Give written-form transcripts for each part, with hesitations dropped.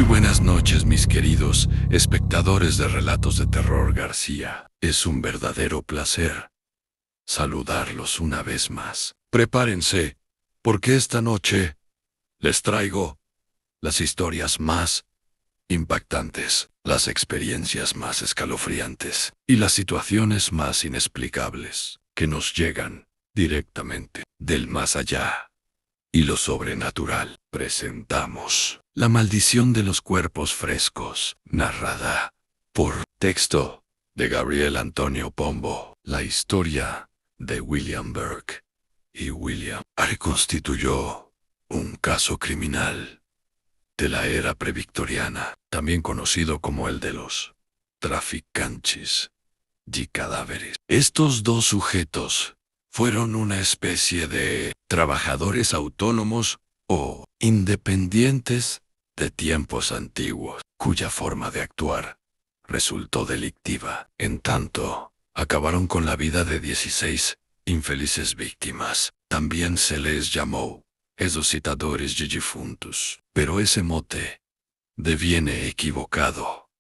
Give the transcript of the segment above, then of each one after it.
buenas noches, mis queridos espectadores de Relatos de Terror García. Es un verdadero placer saludarlos una vez más. Prepárense, porque esta noche les traigo las historias más impactantes, las experiencias más escalofriantes y las situaciones más inexplicables que nos llegan directamente del más allá y lo sobrenatural. Presentamos La maldición de los cuerpos frescos, narrada por texto de Gabriel Antonio Pombo. La historia de William Burke y William Are constituyó un caso criminal de la era previctoriana, también conocido como el de los traficantes de cadáveres. Estos dos sujetos fueron una especie de trabajadores autónomos o independientes de tiempos antiguos, cuya forma de actuar resultó delictiva. En tanto, acabaron con la vida de 16 infelices víctimas. También se les llamó resucitadores de difuntos, pero ese mote deviene equivocado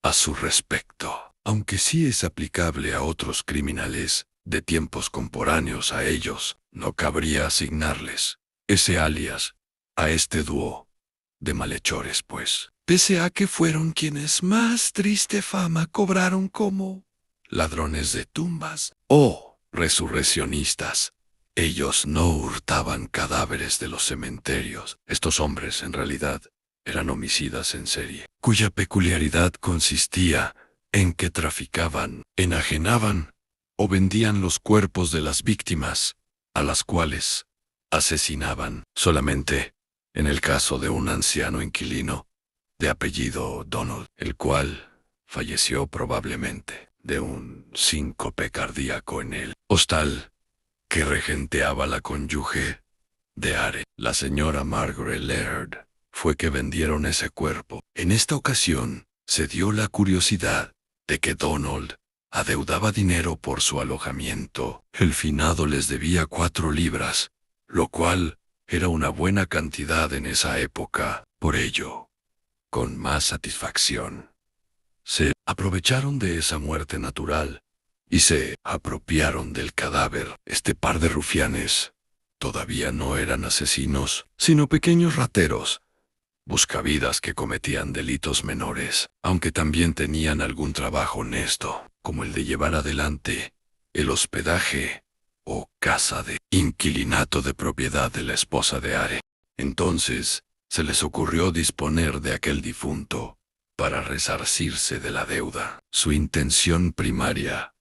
a su respecto, aunque sí es aplicable a otros criminales de tiempos contemporáneos a ellos. No cabría asignarles ese alias a este dúo de malhechores, pues, pese a que fueron quienes más triste fama cobraron como ladrones de tumbas o resurreccionistas, ellos no hurtaban cadáveres de los cementerios. Estos hombres, en realidad, eran homicidas en serie, cuya peculiaridad consistía en que traficaban, enajenaban o vendían los cuerpos de las víctimas, a las cuales asesinaban. Solamente en el caso de un anciano inquilino de apellido Donald, el cual falleció probablemente de un síncope cardíaco en el hostal que regenteaba la cónyuge de Are, la señora Margaret Laird, fue que vendieron ese cuerpo. En esta ocasión se dio la curiosidad de que Donald adeudaba dinero por su alojamiento. El finado les debía 4 libras, lo cual era una buena cantidad en esa época. Por ello, con más satisfacción, se aprovecharon de esa muerte natural y se apropiaron del cadáver. Este par de rufianes todavía no eran asesinos, sino pequeños rateros, buscavidas que cometían delitos menores, aunque también tenían algún trabajo honesto, como el de llevar adelante el hospedaje o casa de inquilinato de propiedad de la esposa de Are. Entonces, se les ocurrió disponer de aquel difunto para resarcirse de la deuda. Su intención primaria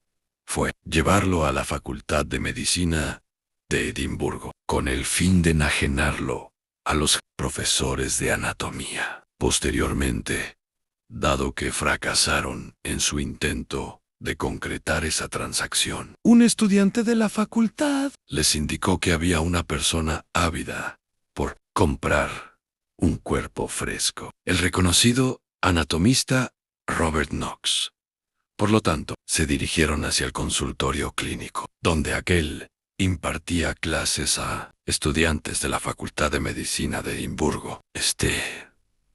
fue llevarlo a la Facultad de Medicina de Edimburgo, con el fin de enajenarlo a los profesores de anatomía. Posteriormente, dado que fracasaron en su intento de concretar esa transacción, un estudiante de la facultad les indicó que había una persona ávida por comprar un cuerpo fresco, el reconocido anatomista Robert Knox. Por lo tanto, se dirigieron hacia el consultorio clínico, donde aquel impartía clases a estudiantes de la Facultad de Medicina de Edimburgo. Este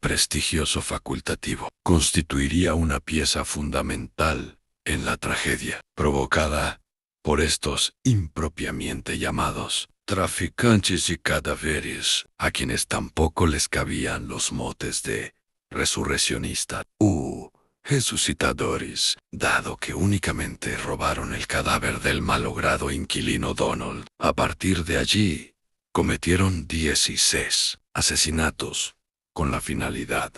prestigioso facultativo constituiría una pieza fundamental en la tragedia provocada por estos impropiamente llamados traficantes y cadáveres, a quienes tampoco les cabían los motes de resurreccionista u resucitadores, dado que únicamente robaron el cadáver del malogrado inquilino Donald. A partir de allí, cometieron 16 asesinatos con la finalidad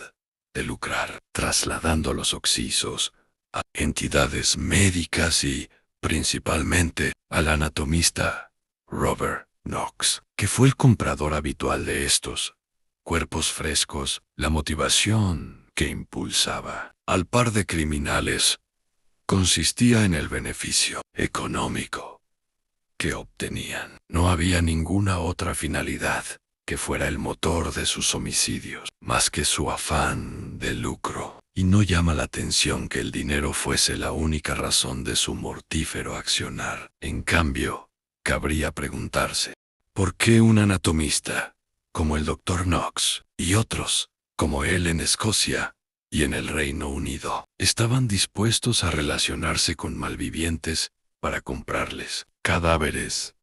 de lucrar, trasladando los occisos a entidades médicas y, principalmente, al anatomista Robert Knox, que fue el comprador habitual de estos cuerpos frescos. La motivación que impulsaba al par de criminales consistía en el beneficio económico que obtenían. No había ninguna otra finalidad que fuera el motor de sus homicidios, más que su afán de lucro. Y no llama la atención que el dinero fuese la única razón de su mortífero accionar. En cambio, cabría preguntarse, ¿por qué un anatomista como el Dr. Knox y otros como él en Escocia y en el Reino Unido, estaban dispuestos a relacionarse con malvivientes para comprarles cadáveres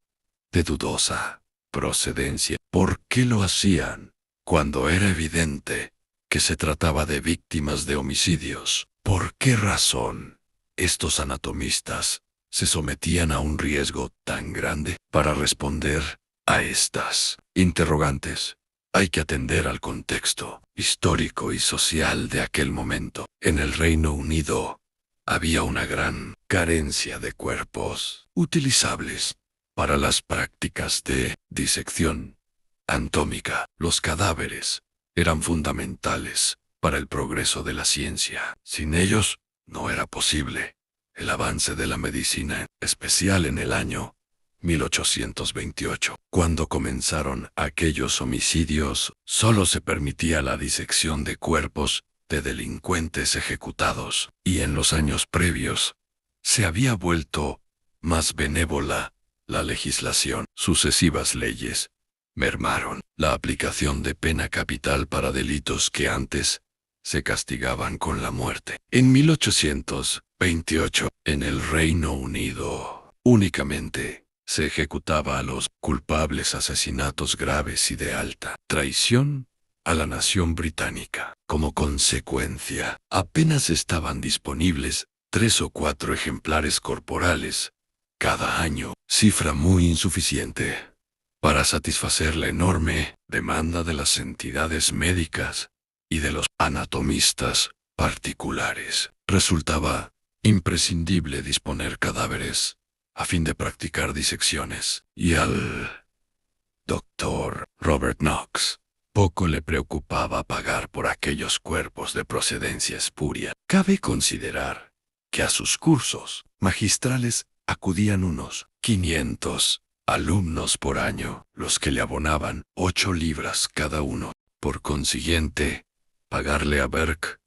de dudosa procedencia. ¿Por qué lo hacían? Cuando era evidente que se trataba de víctimas de homicidios. ¿Por qué razón estos anatomistas se sometían a un riesgo tan grande? Para responder a estas interrogantes, hay que atender al contexto histórico y social de aquel momento. En el Reino Unido había una gran carencia de cuerpos utilizables para las prácticas de disección anatómica. Los cadáveres eran fundamentales para el progreso de la ciencia. Sin ellos, no era posible el avance de la medicina, especial en el año 1828. Cuando comenzaron aquellos homicidios, solo se permitía la disección de cuerpos de delincuentes ejecutados, y en los años previos se había vuelto más benévola la legislación. Sucesivas leyes mermaron la aplicación de pena capital para delitos que antes se castigaban con la muerte. En 1828, en el Reino Unido, únicamente se ejecutaba a los culpables asesinatos graves y de alta traición a la nación británica. Como consecuencia, apenas estaban disponibles 3 o 4 ejemplares corporales cada año, cifra muy insuficiente para satisfacer la enorme demanda de las entidades médicas y de los anatomistas particulares. Resultaba imprescindible disponer cadáveres a fin de practicar disecciones, y al doctor Robert Knox poco le preocupaba pagar por aquellos cuerpos de procedencia espuria. Cabe considerar que a sus cursos magistrales acudían unos 500 alumnos por año, los que le abonaban 8 libras cada uno. Por consiguiente, pagarle a Burke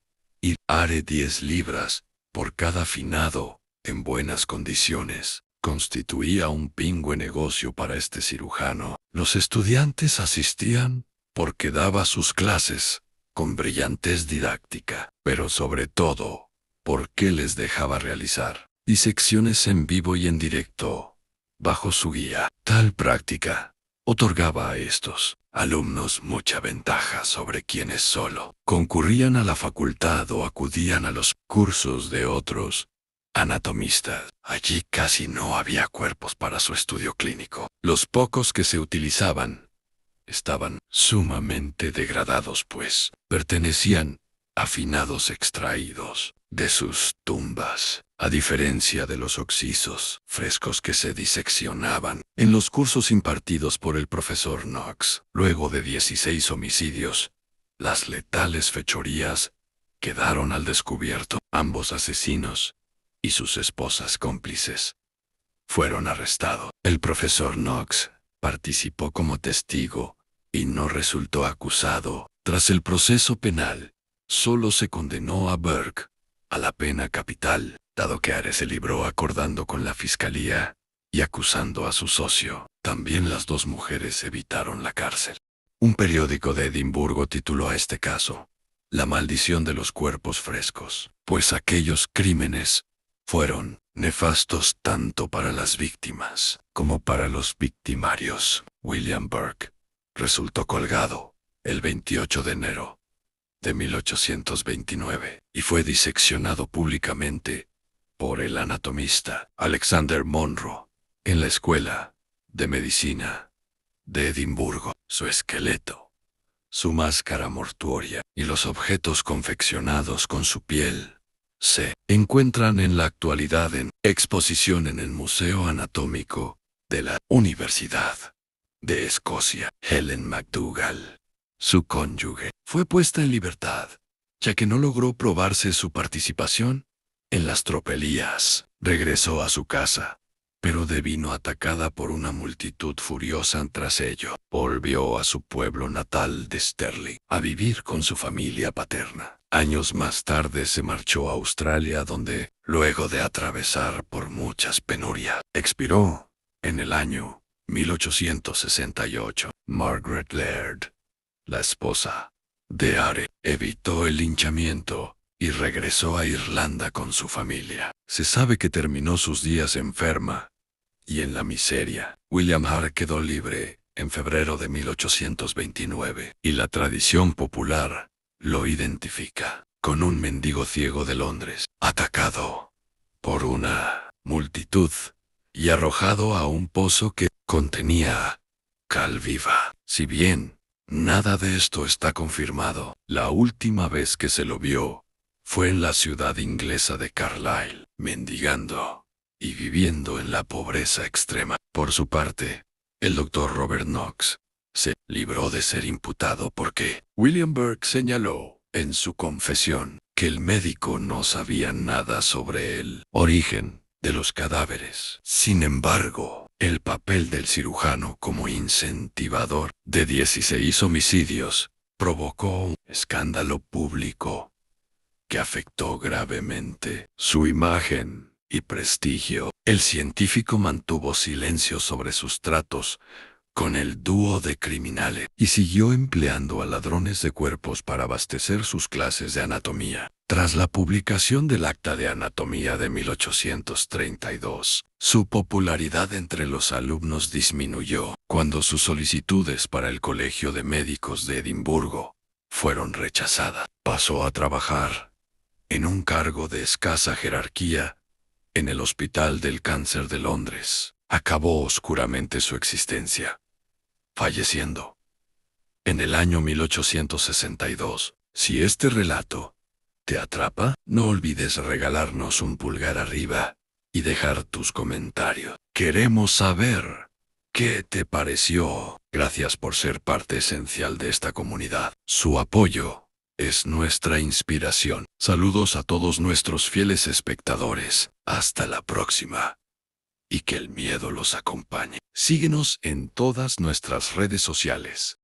y Are 10 libras por cada finado en buenas condiciones constituía un pingüe negocio para este cirujano. Los estudiantes asistían porque daba sus clases con brillantez didáctica, pero sobre todo porque les dejaba realizar disecciones en vivo y en directo bajo su guía. Tal práctica otorgaba a estos alumnos mucha ventaja sobre quienes solo concurrían a la facultad o acudían a los cursos de otros anatomistas. Allí casi no había cuerpos para su estudio clínico. Los pocos que se utilizaban estaban sumamente degradados, pues pertenecían a finados extraídos de sus tumbas, a diferencia de los occisos frescos que se diseccionaban en los cursos impartidos por el profesor Knox. Luego de 16 homicidios, las letales fechorías quedaron al descubierto. Ambos asesinos y sus esposas cómplices fueron arrestados. El profesor Knox participó como testigo y no resultó acusado. Tras el proceso penal, solo se condenó a Burke a la pena capital, dado que Are se libró acordando con la fiscalía y acusando a su socio. También las 2 mujeres evitaron la cárcel. Un periódico de Edimburgo tituló a este caso "La maldición de los cuerpos frescos", pues aquellos crímenes fueron nefastos tanto para las víctimas como para los victimarios. William Burke resultó colgado el 28 de enero de 1829 y fue diseccionado públicamente por el anatomista Alexander Monro en la Escuela de Medicina de Edimburgo. Su esqueleto, su máscara mortuoria y los objetos confeccionados con su piel se encuentran en la actualidad en exposición en el Museo Anatómico de la Universidad de Escocia. Helen McDougall, su cónyuge, fue puesta en libertad, ya que no logró probarse su participación en las tropelías. Regresó a su casa, pero devino atacada por una multitud furiosa. Tras ello, volvió a su pueblo natal de Stirling a vivir con su familia paterna. Años más tarde se marchó a Australia, donde, luego de atravesar por muchas penurias, expiró en el año 1868. Margaret Laird, la esposa de Are. Evitó el linchamiento y regresó a Irlanda con su familia. Se sabe que terminó sus días enferma y en la miseria. William Hare quedó libre en febrero de 1829 y la tradición popular lo identifica con un mendigo ciego de Londres, atacado por una multitud y arrojado a un pozo que contenía cal viva. Si bien nada de esto está confirmado, la última vez que se lo vio fue en la ciudad inglesa de Carlisle, mendigando y viviendo en la pobreza extrema. Por su parte, el doctor Robert Knox se libró de ser imputado porque William Burke señaló en su confesión que el médico no sabía nada sobre el origen de los cadáveres. Sin embargo, el papel del cirujano como incentivador de 16 homicidios provocó un escándalo público que afectó gravemente su imagen y prestigio. El científico mantuvo silencio sobre sus tratos con el dúo de criminales y siguió empleando a ladrones de cuerpos para abastecer sus clases de anatomía. Tras la publicación del Acta de Anatomía de 1832, su popularidad entre los alumnos disminuyó cuando sus solicitudes para el Colegio de Médicos de Edimburgo fueron rechazadas. Pasó a trabajar en un cargo de escasa jerarquía en el Hospital del Cáncer de Londres. Acabó oscuramente su existencia, falleciendo en el año 1862. Si este relato te atrapa, no olvides regalarnos un pulgar arriba y dejar tus comentarios. Queremos saber qué te pareció. Gracias por ser parte esencial de esta comunidad. Su apoyo es nuestra inspiración. Saludos a todos nuestros fieles espectadores. Hasta la próxima. Y que el miedo los acompañe. Síguenos en todas nuestras redes sociales.